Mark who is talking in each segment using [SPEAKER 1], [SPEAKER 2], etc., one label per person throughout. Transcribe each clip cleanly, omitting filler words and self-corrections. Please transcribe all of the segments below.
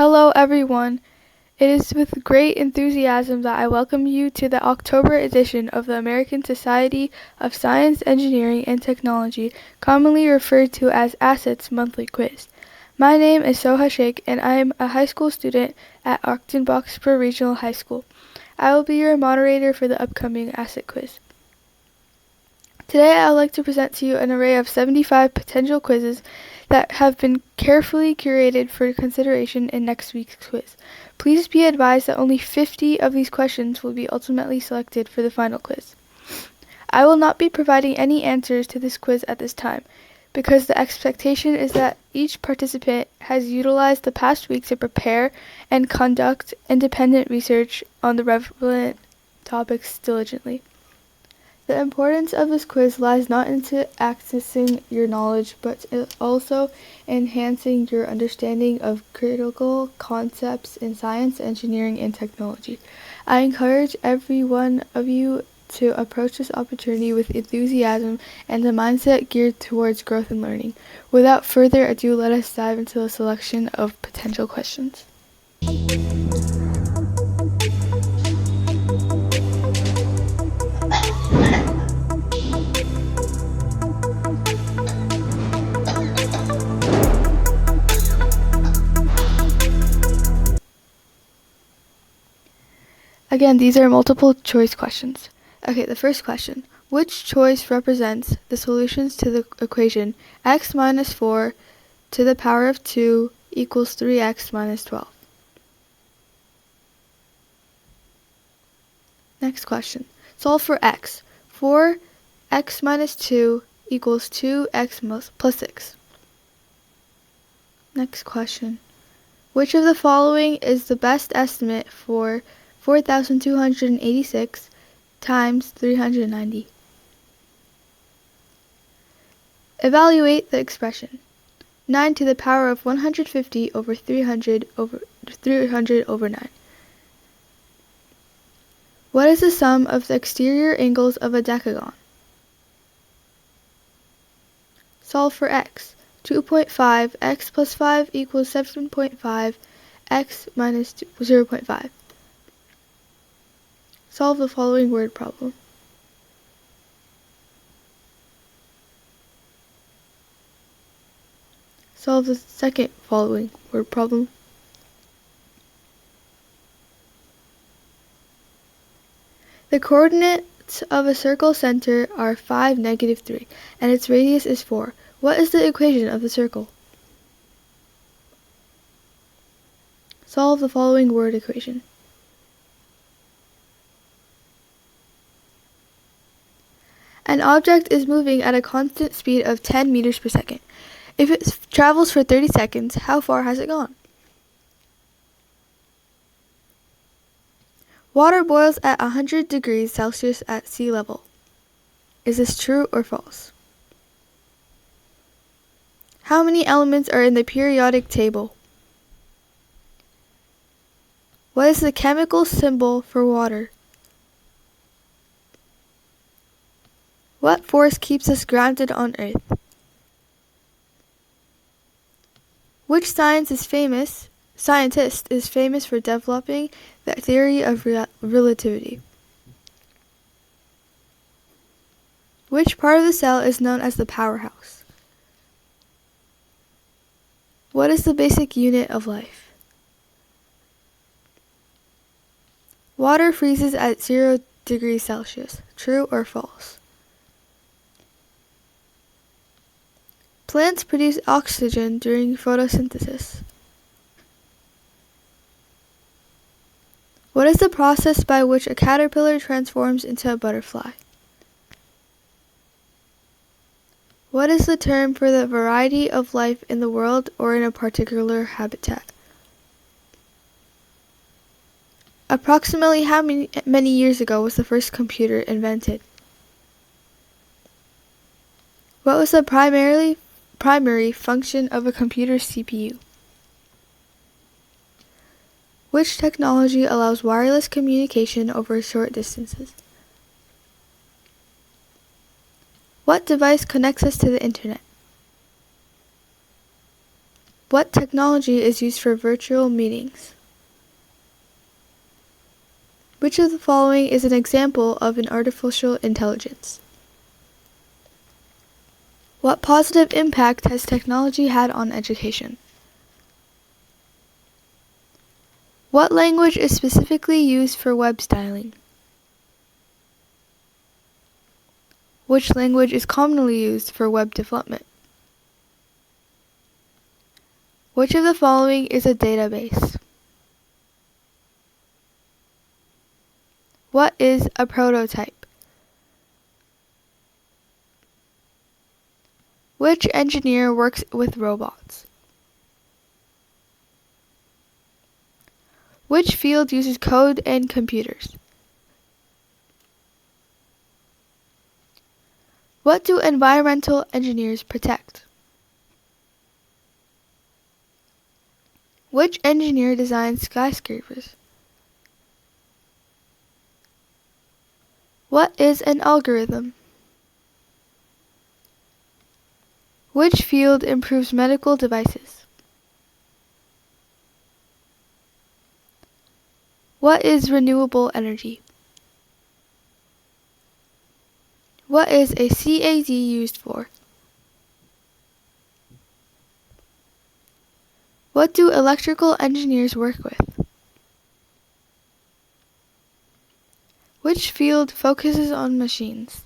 [SPEAKER 1] Hello, everyone. It is with great enthusiasm that I welcome you to the October edition of the American Society of Science, Engineering, and Technology, commonly referred to as ASSET's monthly quiz. My name is Soha Sheikh, and I am a high school student at Octon-Boxborough Regional High School. I will be your moderator for the upcoming ASSET quiz. Today I would like to present to you an array of 75 potential quizzes that have been carefully curated for consideration in next week's quiz. Please be advised that only 50 of these questions will be ultimately selected for the final quiz. I will not be providing any answers to this quiz at this time, because the expectation is that each participant has utilized the past week to prepare and conduct independent research on the relevant topics diligently. The importance of this quiz lies not into accessing your knowledge, but also enhancing your understanding of critical concepts in science, engineering, and technology. I encourage every one of you to approach this opportunity with enthusiasm and a mindset geared towards growth and learning. Without further ado, let us dive into the selection of potential questions. Again, these are multiple choice questions. Okay, the first question. Which choice represents the solutions to the equation x minus 4 to the power of 2 equals 3x minus 12? Next question. Solve for x. 4x minus 2 equals 2x plus 6. Next question. Which of the following is the best estimate for 4,286 times 390? Evaluate the expression. 9 to the power of 150 over 300 over 9. What is the sum of the exterior angles of a decagon? Solve for x. 2.5 x plus 5 equals 7.5 x minus 0.5. Solve the following word problem. Solve the second following word problem. The coordinates of a circle center are 5, negative 3, and its radius is 4. What is the equation of the circle? Solve the following word equation. An object is moving at a constant speed of 10 meters per second. If it travels for 30 seconds, how far has it gone? Water boils at 100 degrees Celsius at sea level. Is this true or false? How many elements are in the periodic table? What is the chemical symbol for water? What force keeps us grounded on Earth? Which scientist is famous for developing the theory of relativity? Which part of the cell is known as the powerhouse? What is the basic unit of life? Water freezes at 0 degrees Celsius. True or false? Plants produce oxygen during photosynthesis. What is the process by which a caterpillar transforms into a butterfly? What is the term for the variety of life in the world or in a particular habitat? Approximately how many years ago was the first computer invented? What was the primary function of a computer's CPU? Which technology allows wireless communication over short distances? What device connects us to the internet? What technology is used for virtual meetings? Which of the following is an example of an artificial intelligence? What positive impact has technology had on education? What language is specifically used for web styling? Which language is commonly used for web development? Which of the following is a database? What is a prototype? Which engineer works with robots? Which field uses code and computers? What do environmental engineers protect? Which engineer designs skyscrapers? What is an algorithm? Which field improves medical devices? What is renewable energy? What is a CAD used for? What do electrical engineers work with? Which field focuses on machines?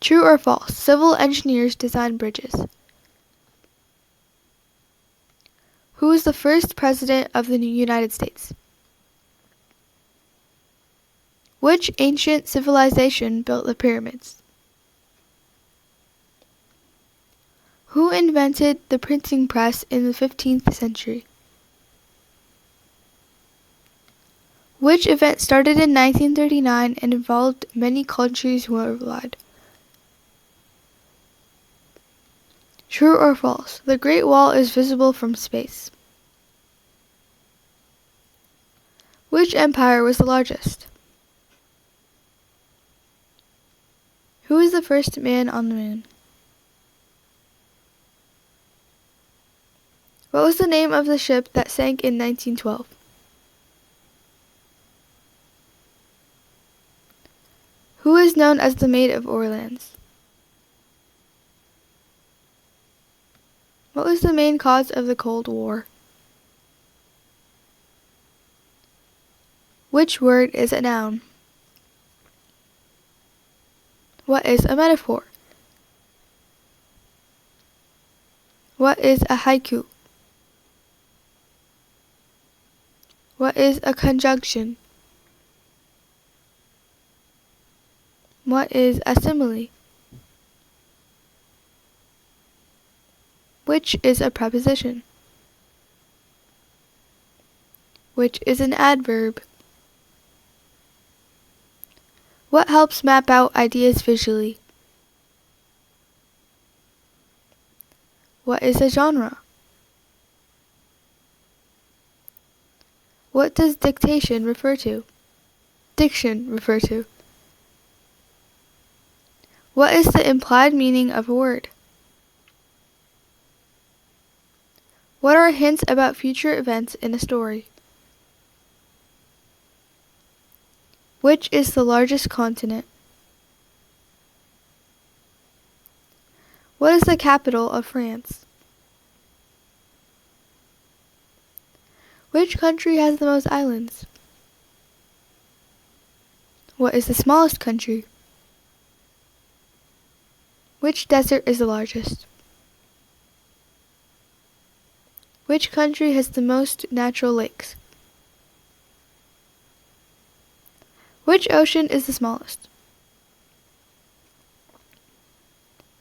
[SPEAKER 1] True or false? Civil engineers design bridges. Who was the first president of the United States? Which ancient civilization built the pyramids? Who invented the printing press in the 15th century? Which event started in 1939 and involved many countries worldwide? True or false? The Great Wall is visible from space. Which empire was the largest? Who was the first man on the moon? What was the name of the ship that sank in 1912? Who is known as the Maid of Orleans? What was the main cause of the Cold War? Which word is a noun? What is a metaphor? What is a haiku? What is a conjunction? What is a simile? Which is a preposition? Which is an adverb? What helps map out ideas visually? What is a genre? What does dictation refer to? Diction refer to? What is the implied meaning of a word? What are hints about future events in a story? Which is the largest continent? What is the capital of France? Which country has the most islands? What is the smallest country? Which desert is the largest? Which country has the most natural lakes? Which ocean is the smallest?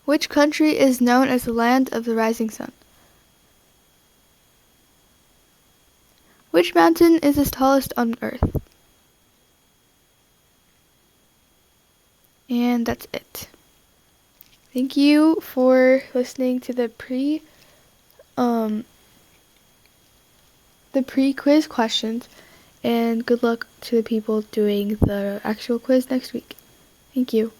[SPEAKER 1] Which country is known as the land of the rising sun? Which mountain is the tallest on Earth? And that's it. Thank you for listening to the pre-quiz questions, and good luck to the people doing the actual quiz next week. Thank you.